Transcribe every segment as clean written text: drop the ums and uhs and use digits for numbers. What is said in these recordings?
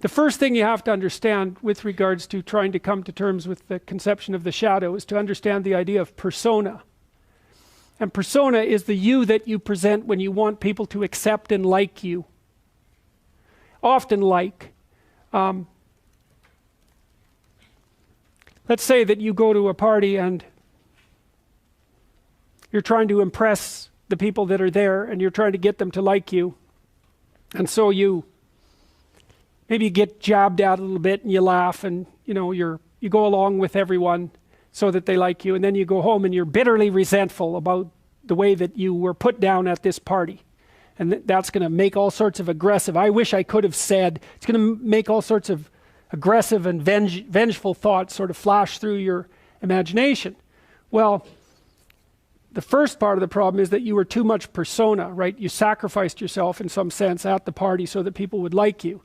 the first thing you have to understand with regards to trying to come to terms with the conception of the shadow is to understand the idea of persona. And persona is the you that you present when you want people to accept and like you. Often like. Let's say that you go to a party and you're trying to impress the people that are there and you're trying to get them to like you. And so maybe you get jabbed at a little bit and you laugh and you go along with everyone so that they like you, and then you go home and you're bitterly resentful about the way that you were put down at this party. And that's going to make all sorts of aggressive, I wish I could have said, it's going to make all sorts of aggressive and vengeful thoughts sort of flash through your imagination. Well, the first part of the problem is that you were too much persona, right? You sacrificed yourself in some sense at the party so that people would like you.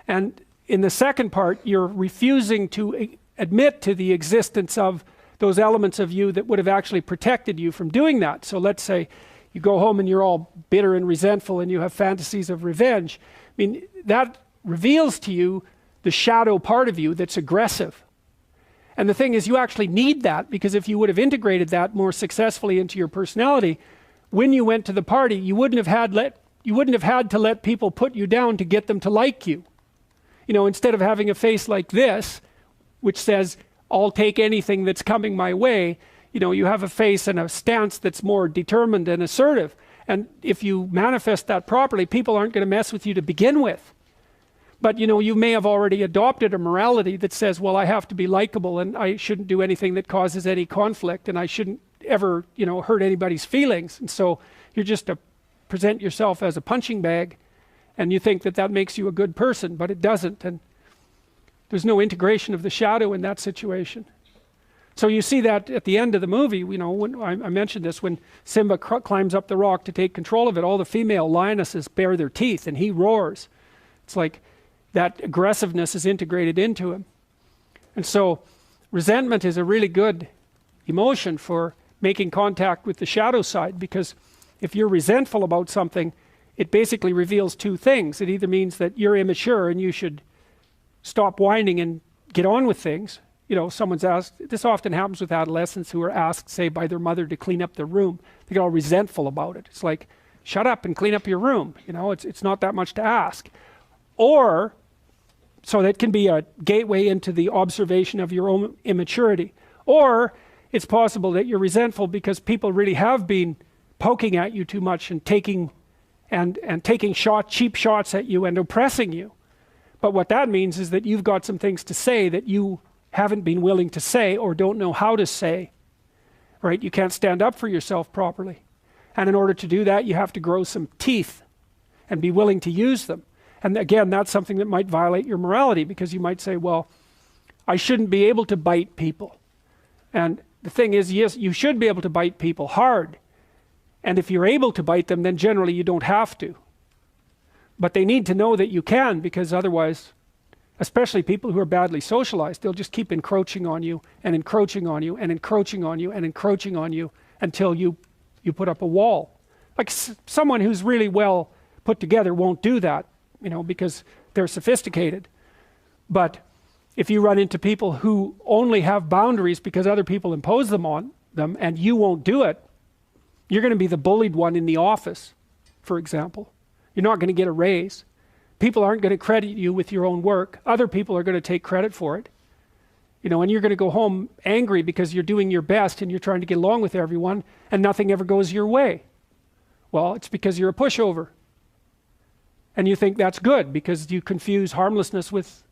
And in the second part, you're refusing to admit to the existence of those elements of you that would have actually protected you from doing that. So let's say you go home and you're all bitter and resentful and you have fantasies of revenge. I mean, that reveals to you the shadow part of you that's aggressive. And the thing is, you actually need that, because if you would have integrated that more successfully into your personality, when you went to the party, you wouldn't have had to let people put you down to get them to like you. Instead of having a face like this, which says, I'll take anything that's coming my way, you have a face and a stance that's more determined and assertive. And if you manifest that properly, people aren't going to mess with you to begin with. But you may have already adopted a morality that says, well, I have to be likable and I shouldn't do anything that causes any conflict and I shouldn't ever, hurt anybody's feelings. And so you're just to present yourself as a punching bag, and you think that makes you a good person, but it doesn't. And there's no integration of the shadow in that situation. So you see that at the end of the movie, when I mentioned this, when Simba climbs up the rock to take control of it, all the female lionesses bare their teeth and he roars. It's like that aggressiveness is integrated into him. And so resentment is a really good emotion for making contact with the shadow side, because if you're resentful about something, it basically reveals two things. It either means that you're immature and you should stop whining and get on with things. Someone's asked, this often happens with adolescents who are asked, say, by their mother to clean up their room. They get all resentful about it. It's like, shut up and clean up your room. It's not that much to ask. Or, so that can be a gateway into the observation of your own immaturity. Or it's possible that you're resentful because people really have been poking at you too much and taking cheap shots at you and oppressing you. But what that means is that you've got some things to say that you haven't been willing to say or don't know how to say. Right? You can't stand up for yourself properly. And in order to do that, you have to grow some teeth and be willing to use them. And again, that's something that might violate your morality, because you might say, well, I shouldn't be able to bite people. And the thing is, yes, you should be able to bite people hard. And if you're able to bite them, then generally you don't have to. But they need to know that you can, because otherwise, especially people who are badly socialized, they'll just keep encroaching on you and encroaching on you and encroaching on you and encroaching on you until you put up a wall. Like someone who's really well put together won't do that, because they're sophisticated. But if you run into people who only have boundaries because other people impose them on them and you won't do it, you're going to be the bullied one in the office, for example. You're not going to get a raise. People aren't going to credit you with your own work. Other people are going to take credit for it. And you're going to go home angry because you're doing your best and you're trying to get along with everyone and nothing ever goes your way. Well, it's because you're a pushover. And you think that's good because you confuse harmlessness with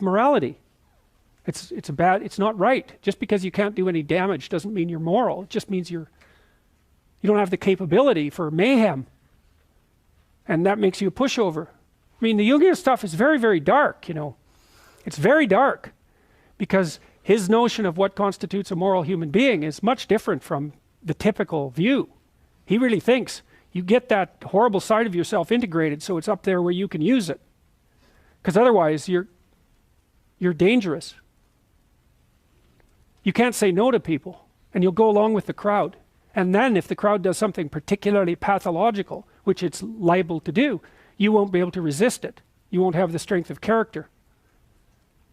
morality. It's not right. Just because you can't do any damage doesn't mean you're moral. It just means you don't have the capability for mayhem. And that makes you a pushover. I mean, the Jungian stuff is very, very dark, It's very dark, because his notion of what constitutes a moral human being is much different from the typical view. He really thinks you get that horrible side of yourself integrated so it's up there where you can use it. Because otherwise you're dangerous. You can't say no to people, and you'll go along with the crowd. And then if the crowd does something particularly pathological, which it's liable to do, you won't be able to resist it. You won't have the strength of character.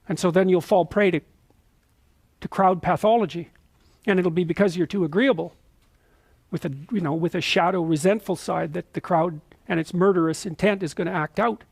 And so then you'll fall prey to crowd pathology. And it'll be because you're too agreeable with a, with a shadow resentful side that the crowd and its murderous intent is going to act out.